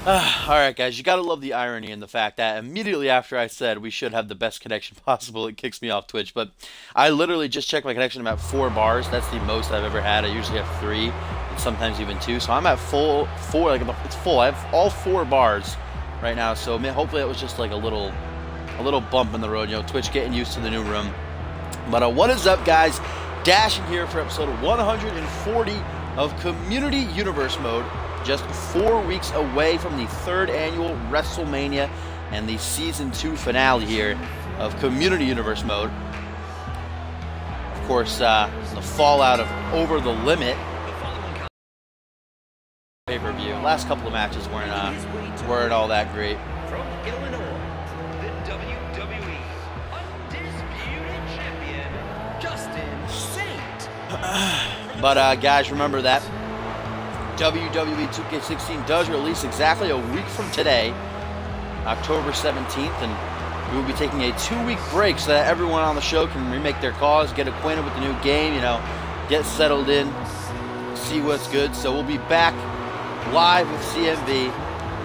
Alright, guys, you gotta love the irony in the fact that immediately after I said we should have the best connection possible, it kicks me off Twitch. But I literally just checked my connection about 4 bars. That's the most I've ever had. I usually have 3, and sometimes even 2. So I'm at full 4, like it's full. I have all 4 bars right now. So hopefully it was just like a little bump in the road. You know, Twitch getting used to the new room. But what is up, guys? Dashing here for episode 140 of Community Universe Mode. Just 4 weeks away from the 3rd annual WrestleMania and the Season 2 finale here of Community Universe Mode. Of course, the fallout of Over the Limit pay-per-view. Last couple of matches weren't all that great. From Illinois, the WWE Undisputed Champion, Justin Saint. But guys, remember that WWE 2K16 does release exactly a week from today, October 17th, and we will be taking a 2-week break so that everyone on the show can remake their calls, get acquainted with the new game, you know, get settled in, see what's good. So we'll be back live with CMV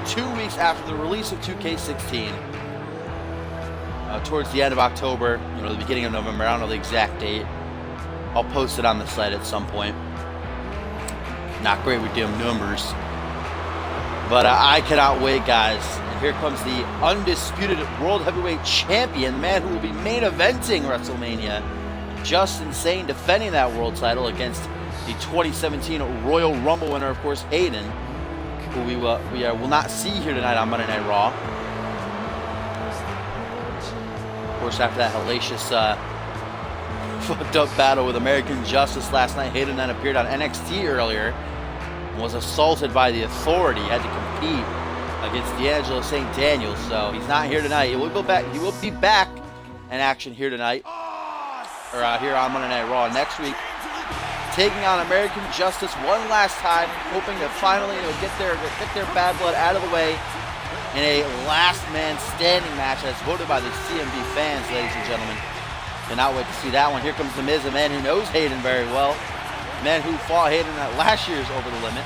2 weeks after the release of 2K16, towards the end of October, you know, the beginning of November. I don't know the exact date. I'll post it on the site at some point. Not great with them numbers. But I cannot wait, guys. And here comes the undisputed World Heavyweight Champion, the man who will be main eventing WrestleMania. Justin Saint defending that world title against the 2017 Royal Rumble winner, of course, Hayden, who we will not see here tonight on Monday Night Raw. Of course, after that hellacious fucked up battle with American Justice last night, Hayden then appeared on NXT earlier and was assaulted by the Authority. He had to compete against D'Angelo St. Daniels, so he's not here tonight. He will go back. He will be back in action here tonight, or here on Monday Night Raw next week, taking on American Justice one last time, hoping to finally, you know, get their bad blood out of the way in a last man standing match as voted by the CMV fans, ladies and gentlemen. Cannot wait to see that one. Here comes The Miz, a man who knows Hayden very well. A man who fought Hayden at last year's Over the Limit.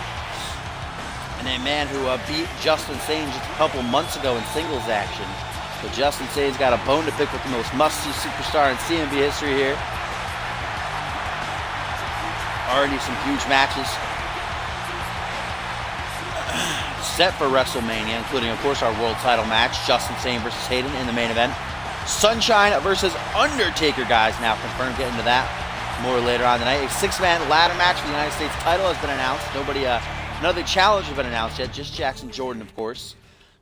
And a man who beat Justin Saint just a couple months ago in singles action. So Justin Saint's got a bone to pick with the most must-see superstar in CMV history here. Already some huge matches set for WrestleMania, including, of course, our world title match, Justin Saint versus Hayden in the main event. Sunshine versus Undertaker, guys, now confirmed. Get into that more later on tonight. A 6-man ladder match for the United States title has been announced. None of the challenges have been announced yet, just Jackson Jordan, of course.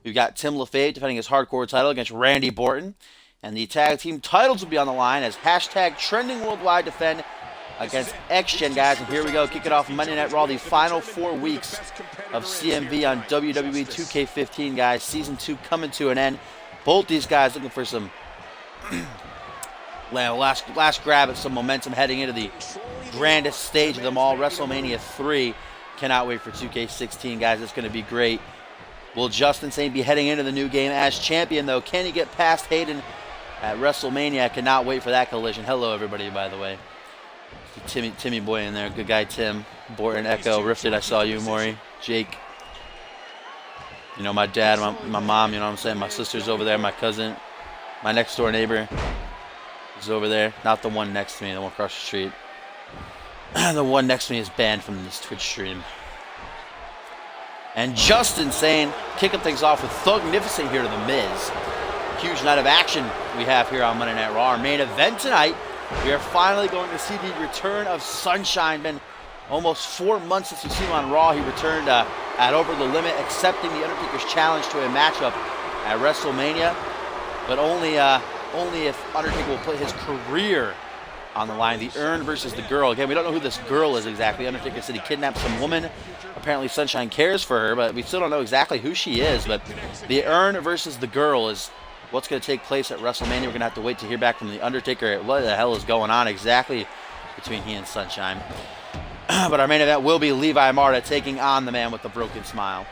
We've got Tim LaFave defending his hardcore title against Randy Borton. And the tag team titles will be on the line as hashtag Trending Worldwide defend against X-Gen, guys. And here we go, kick it off Monday Night Raw, the final 4 weeks of CMV on WWE 2K15, guys. Season 2 coming to an end. Both these guys looking for some last grab at some momentum heading into the grandest stage of them all, WrestleMania 3. Cannot wait for 2K16, guys. It's going to be great. Will Justin Saint be heading into the new game as champion, though? Can he get past Hayden at WrestleMania? I cannot wait for that collision. Hello, everybody, by the way. Timmy boy in there. Good guy, Tim. Borton, Echo, Rifted, I saw you, Maury, Jake. You know, my dad, my mom, you know what I'm saying? My sister's over there, my cousin. My next door neighbor is over there. Not the one next to me, the one across the street. The one next to me is banned from this Twitch stream. And Justin Saint kicking things off with Thugnificent here to The Miz. Huge night of action we have here on Monday Night Raw. Our main event tonight, we are finally going to see the return of Sunshine. Been almost 4 months since we've seen him on Raw. He returned at Over the Limit, accepting the Undertaker's challenge to a matchup at WrestleMania. But only if Undertaker will put his career on the line. The Urn versus the Girl. Again, we don't know who this girl is exactly. Undertaker said he kidnapped some woman. Apparently Sunshine cares for her, but we still don't know exactly who she is. But the Urn versus the Girl is what's going to take place at WrestleMania. We're going to have to wait to hear back from the Undertaker. What the hell is going on exactly between he and Sunshine? But our main event will be Levi Marta taking on the man with the broken smile.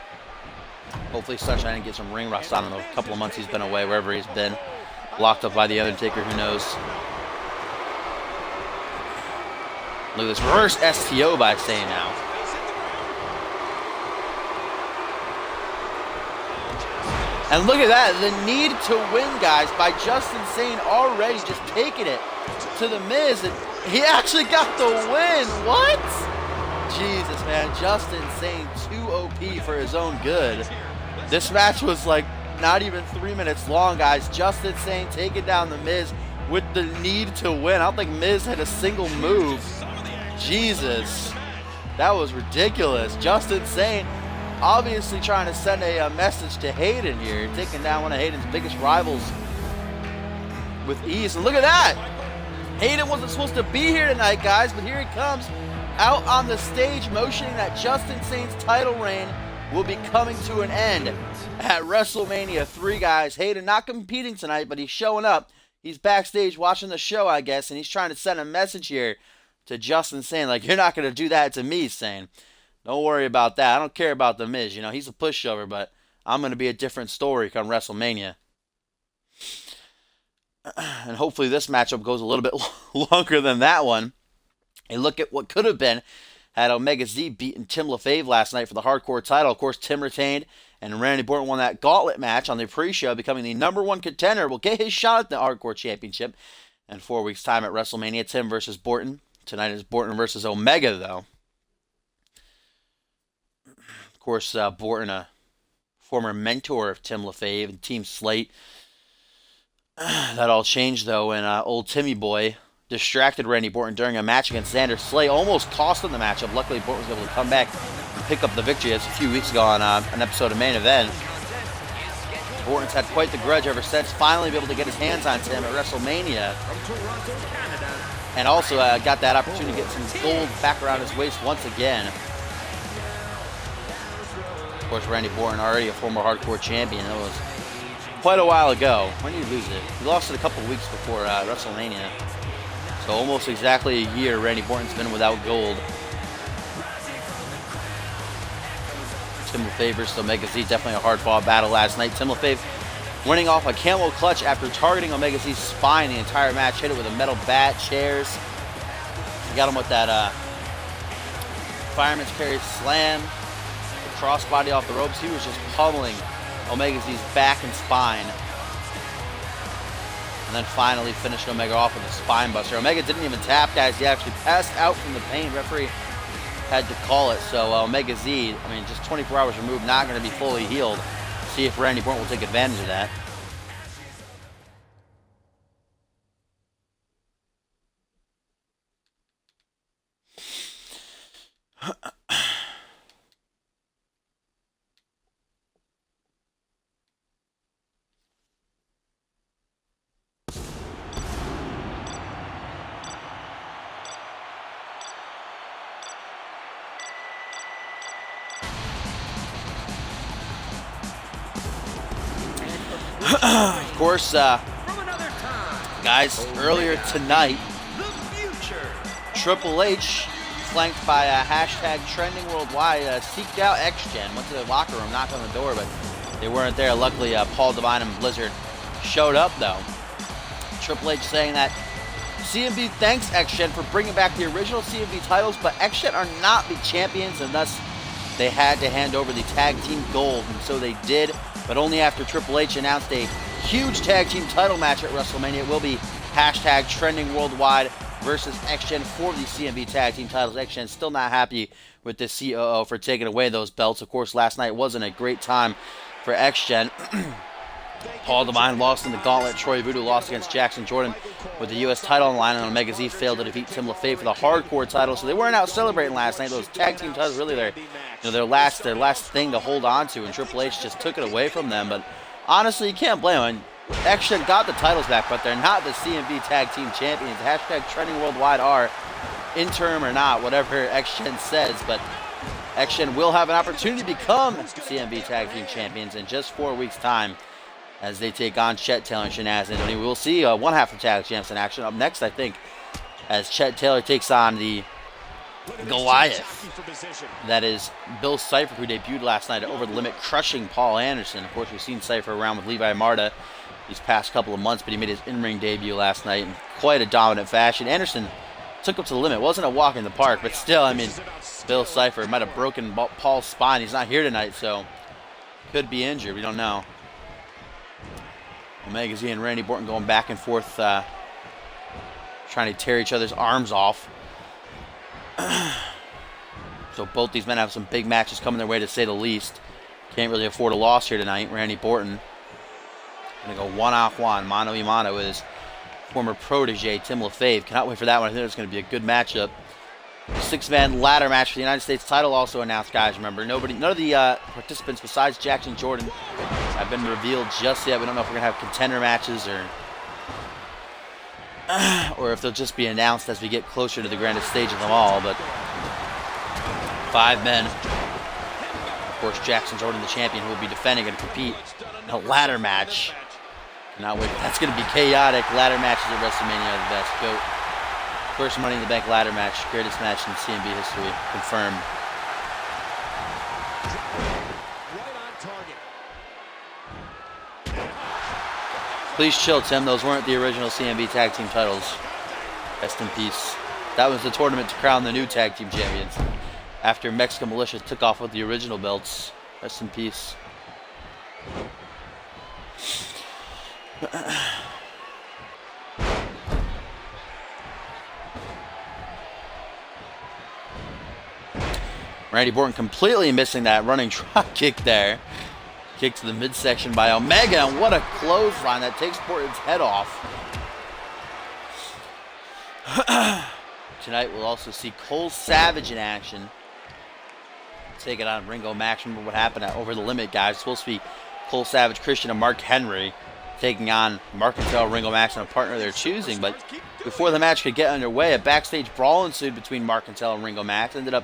Hopefully Sunshine can get some ring rust on him. A couple of months he's been away, wherever he's been. Locked up by the Undertaker, who knows. Look at this reverse STO by Sane now. And look at that, the need to win, guys, by Justin Sane already just taking it to the Miz. And he actually got the win. What? Jesus, man. Justin Sane too OP for his own good. This match was like not even 3 minutes long, guys. Justin Sane taking down the Miz with the need to win. I don't think Miz had a single move. Jesus. That was ridiculous. Justin Sane obviously trying to send a message to Hayden here, taking down one of Hayden's biggest rivals with ease. And look at that! Hayden wasn't supposed to be here tonight, guys, but here he comes out on the stage, motioning that Justin Sane's title reign will be coming to an end at WrestleMania 3, guys. Hayden not competing tonight, but he's showing up. He's backstage watching the show, I guess, and he's trying to send a message here to Justin Sane, like, you're not going to do that to me, Sane. Don't worry about that. I don't care about The Miz. You know, he's a pushover, but I'm going to be a different story come WrestleMania. And hopefully this matchup goes a little bit longer than that one. And look at what could have been had Omega Z beaten Tim LaFave last night for the hardcore title. Of course, Tim retained, and Randy Orton won that gauntlet match on the pre-show, becoming the #1 contender. Will get his shot at the hardcore championship in 4 weeks' time at WrestleMania. Tim versus Orton. Tonight is Orton versus Omega, though. Of course, Orton, a former mentor of Tim LaFave and Team Slate. That all changed, though, when old Timmy Boy distracted Randy Orton during a match against Xander Slay. Almost cost him the matchup. Luckily, Orton was able to come back and pick up the victory. That's a few weeks ago on an episode of Main Event. Orton's had quite the grudge ever since. Finally be able to get his hands on Tim at WrestleMania. And also got that opportunity to get some gold back around his waist once again. Of course, Randy Orton, already a former hardcore champion. That was quite a while ago. When did he lose it? He lost it a couple weeks before WrestleMania. So almost exactly a year Randy Orton's been without gold. Tim LaFave versus Omega Z, definitely a hard-fought battle last night. Tim LaFave winning off a camel clutch after targeting Omega Z's spine the entire match. Hit it with a metal bat, chairs. He got him with that fireman's carry slam, the crossbody off the ropes. He was just pummeling Omega Z's back and spine. And then finally finished Omega off with a spine buster. Omega didn't even tap, guys. He actually passed out from the pain. Referee had to call it. So Omega Z, I mean, just 24 hours removed, not going to be fully healed. See if Randy Orton will take advantage of that. Of course, guys, earlier tonight, Triple H, flanked by hashtag trending worldwide, seeked out X-Gen, went to the locker room, knocked on the door, but they weren't there. Luckily, Paul Devine and Blizzard showed up, though. Triple H saying that CMV thanks X-Gen for bringing back the original CMV titles, but X-Gen are not the champions, and thus they had to hand over the tag team gold, and so they did. But only after Triple H announced a huge tag team title match at WrestleMania. It will be hashtag trending worldwide versus X-Gen for the CMV tag team titles. X-Gen still not happy with the COO for taking away those belts. Of course, last night wasn't a great time for X-Gen. Paul Devine lost in the gauntlet. Troy Voodoo lost against Jackson Jordan with the U.S. title on the line, and Omega Z failed to defeat Tim LaFave for the hardcore title. So they weren't out celebrating last night. Those tag team titles really their last thing to hold on to, and Triple H just took it away from them. But honestly, you can't blame him. X-Shen got the titles back, but they're not the CMV Tag Team Champions. Hashtag trending worldwide are interim or not, whatever X-Shen says, but X-Shen will have an opportunity to become CMV Tag Team Champions in just 4 weeks' time as they take on Chet Taylor and Shenaz and we will see one half of Tag Champs in action up next, I think, as Chet Taylor takes on the Goliath. That is Bill Cipher, who debuted last night at Over the Limit, crushing Paul Anderson. Of course, we've seen Cipher around with Levi Marta these past couple of months, but he made his in-ring debut last night in quite a dominant fashion. Anderson took him to the limit. It wasn't a walk in the park, but still, I mean, Bill Cipher might have broken Paul's spine. He's not here tonight, so could be injured. We don't know. Omega Z and Randy Orton going back and forth, trying to tear each other's arms off. So both these men have some big matches coming their way, to say the least. Can't really afford a loss here tonight. Randy Orton going to go one-off-one, mano-a-mano with his former protege, Tim LaFave. Cannot wait for that one. I think it's going to be a good matchup. 6-man ladder match for the United States title also announced, guys. Remember, none of the participants besides Jackson Jordan have been revealed just yet. We don't know if we're going to have contender matches or if they'll just be announced as we get closer to the grandest stage of them all. But 5 men. Of course, Jackson Jordan, the champion, who will be defending and compete in a ladder match. Cannot wait. That's going to be chaotic. Ladder matches at WrestleMania are the best. Goat. First Money in the Bank ladder match. Greatest match in CMB history. Confirmed. Please chill, Tim. Those weren't the original CMB Tag Team titles. Rest in peace. That was the tournament to crown the new Tag Team Champions. After Mexican Militia took off with the original belts. Rest in peace. Randy Orton completely missing that running drop kick there. Kick to the midsection by Omega, and what a clothesline that takes Orton's head off. Tonight we'll also see Cole Savage in action. Take it on Ringo Max. Remember what happened at Over the Limit, guys. It's supposed to be Cole Savage, Christian, and Mark Henry taking on Mark Cantel, Ringo Max, and a partner they're choosing. But before the match could get underway, a backstage brawl ensued between Mark Cantel and Ringo Max. Ended up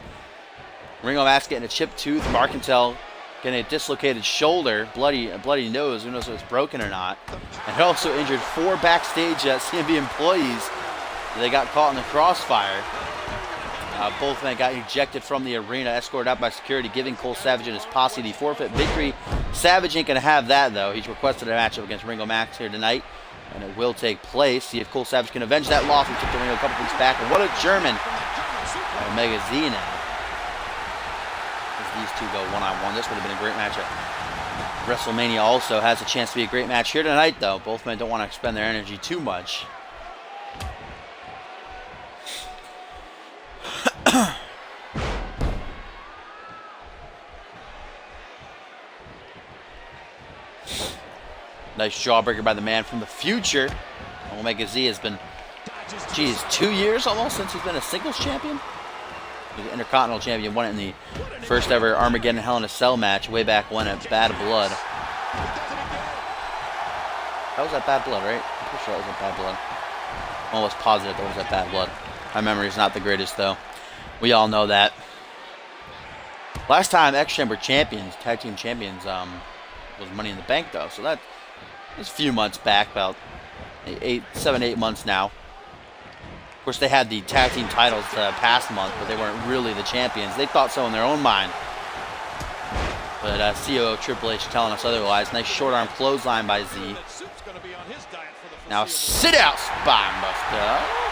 Ringo Max getting a chipped tooth, Mark Cantel getting a dislocated shoulder, a bloody nose. Who knows if it's broken or not. And it also injured 4 backstage CMB employees. They got caught in the crossfire. Both men got ejected from the arena, escorted out by security, giving Cole Savage and his posse the forfeit victory. Savage ain't going to have that, though. He's requested a matchup against Ringo Max here tonight, and it will take place. See if Cole Savage can avenge that loss. He took the Ringo a couple weeks back. And what a German. Omega Z now. As these two go one-on-one, this would have been a great matchup. WrestleMania also has a chance to be a great match here tonight, though. Both men don't want to expend their energy too much. Nice jawbreaker by the man from the future. Omega Z has been, geez, 2 years almost since he's been a singles champion. He was an Intercontinental champion, won it in the first ever Armageddon Hell in a Cell match way back when at Bad Blood. That was at Bad Blood, right? I'm pretty sure that was at Bad Blood. I'm almost positive that was at Bad Blood. My memory is not the greatest, though. We all know that. Last time X-Chamber champions, tag team champions, was Money in the Bank, though. So that was a few months back, about 7, 8 months now. Of course, they had the tag team titles past month, but they weren't really the champions. They thought so in their own mind. But COO Triple H telling us otherwise. Nice short arm clothesline by Z. Now sit out, spine buster.